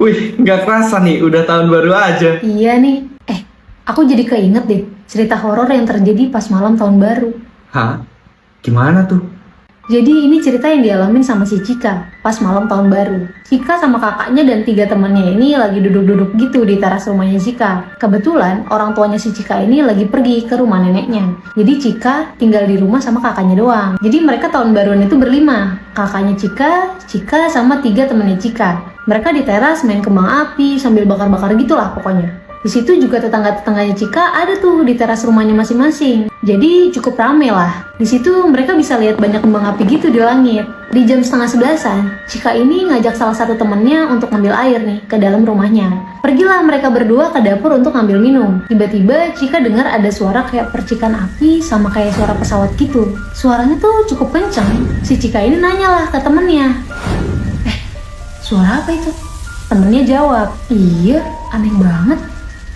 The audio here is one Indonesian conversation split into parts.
Wih, nggak kerasa nih, udah tahun baru aja. Iya nih. Aku jadi keinget deh cerita horor yang terjadi pas malam tahun baru. Hah? Gimana tuh? Jadi ini cerita yang dialamin sama si Cika pas malam tahun baru. Cika sama kakaknya dan 3 temannya ini lagi duduk-duduk gitu di teras rumahnya Cika. Kebetulan orang tuanya si Cika ini lagi pergi ke rumah neneknya. Jadi Cika tinggal di rumah sama kakaknya doang. Jadi mereka tahun baruan itu berlima. Kakaknya Cika sama 3 temannya Cika. Mereka di teras main kembang api sambil bakar-bakar gitulah pokoknya. Di situ juga tetangga-tetangganya Cika ada tuh di teras rumahnya masing-masing. Jadi cukup rame lah. Di situ mereka bisa lihat banyak kembang api gitu di langit. Di jam 10:30-an, Cika ini ngajak salah satu temennya untuk ngambil air nih ke dalam rumahnya. Pergilah mereka berdua ke dapur untuk ngambil minum. Tiba-tiba Cika dengar ada suara kayak percikan api sama kayak suara pesawat gitu. Suaranya tuh cukup kencang. Si Cika ini nanyalah ke temennya, suara apa itu? Temennya jawab, iya, aneh banget.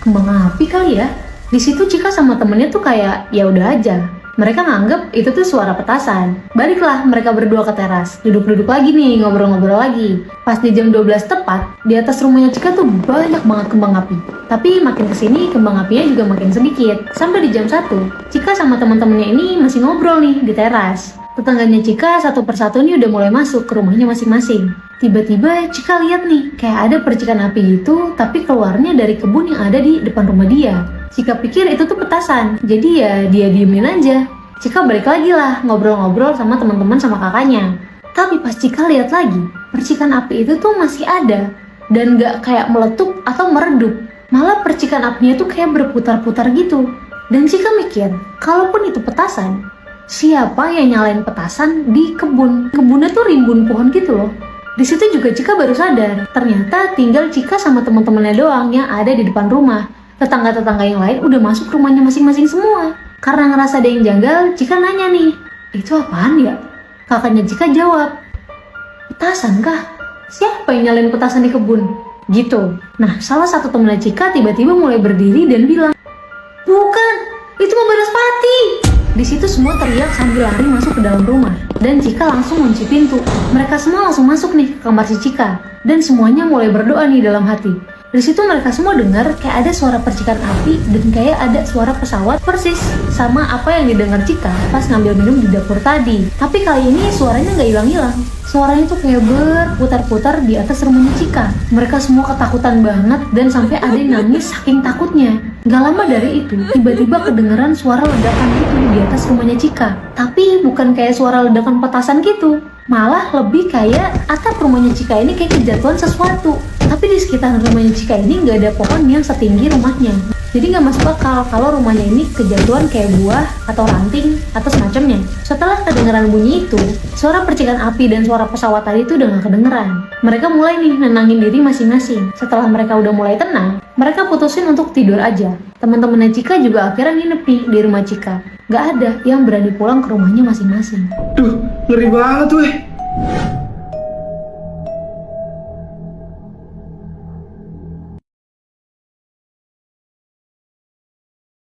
Kembang api kali ya. Di situ Cika sama temennya tuh kayak ya udah aja. Mereka nganggep itu tuh suara petasan. Baliklah mereka berdua ke teras. Duduk-duduk lagi nih, ngobrol-ngobrol lagi. Pas di jam 12 tepat, di atas rumahnya Cika tuh banyak banget kembang api. Tapi makin kesini kembang apinya juga makin sedikit. Sampai di jam 1, Cika sama teman-temannya ini masih ngobrol nih di teras. Tetangganya Cika satu persatu nih udah mulai masuk ke rumahnya masing-masing. Tiba-tiba Cika lihat nih, kayak ada percikan api gitu, tapi keluarnya dari kebun yang ada di depan rumah dia. Cika pikir itu tuh petasan, jadi ya dia diemin aja. Cika balik lagi lah, ngobrol-ngobrol sama teman-teman sama kakaknya. Tapi pas Cika lihat lagi, percikan api itu tuh masih ada, dan gak kayak meletup atau meredup. Malah percikan apinya tuh kayak berputar-putar gitu. Dan Cika mikir, kalaupun itu petasan, siapa yang nyalain petasan di kebun? Kebunnya tuh rimbun pohon gitu loh. Di situ juga Cika baru sadar, ternyata tinggal Cika sama teman-temannya doang yang ada di depan rumah. Tetangga-tetangga yang lain udah masuk rumahnya masing-masing semua. Karena ngerasa ada yang janggal, Cika nanya nih, itu apaan ya? Kakaknya Cika jawab, petasan kah? Siapa yang nyalain petasan di kebun? Gitu. Nah, salah satu temennya Cika tiba-tiba mulai berdiri dan bilang, bukan, itu mah Banaspati. Di situ semua teriak sambil lari masuk ke dalam rumah. Dan Cika langsung kunci pintu. Mereka semua langsung masuk nih ke kamar si Cika. Dan semuanya mulai berdoa nih dalam hati. Di situ mereka semua dengar kayak ada suara percikan api dan kayak ada suara pesawat persis sama apa yang didengar Cika pas ngambil minum di dapur tadi. Tapi kali ini suaranya nggak hilang-hilang. Suaranya tuh kayak berputar-putar di atas rumahnya Cika. Mereka semua ketakutan banget dan sampai ada yang nangis saking takutnya. Gak lama dari itu, tiba-tiba kedengeran suara ledakan gitu di atas rumahnya Cika. Tapi bukan kayak suara ledakan petasan gitu. Malah lebih kayak atap rumahnya Cika ini kayak kejatuhan sesuatu. Tapi di sekitar rumahnya Cika ini gak ada pohon yang setinggi rumahnya. Jadi gak masuk akal kalau rumahnya ini kejatuhan kayak buah atau ranting atau semacamnya. Setelah kedengeran bunyi itu, suara percikan api dan suara pesawat tadi itu udah gak kedengeran. Mereka mulai nih nenangin diri masing-masing. Setelah mereka udah mulai tenang, mereka putusin untuk tidur aja. Teman-temannya Cika juga akhirnya nginep nih di rumah Cika. Gak ada yang berani pulang ke rumahnya masing-masing. Duh, ngeri banget weh.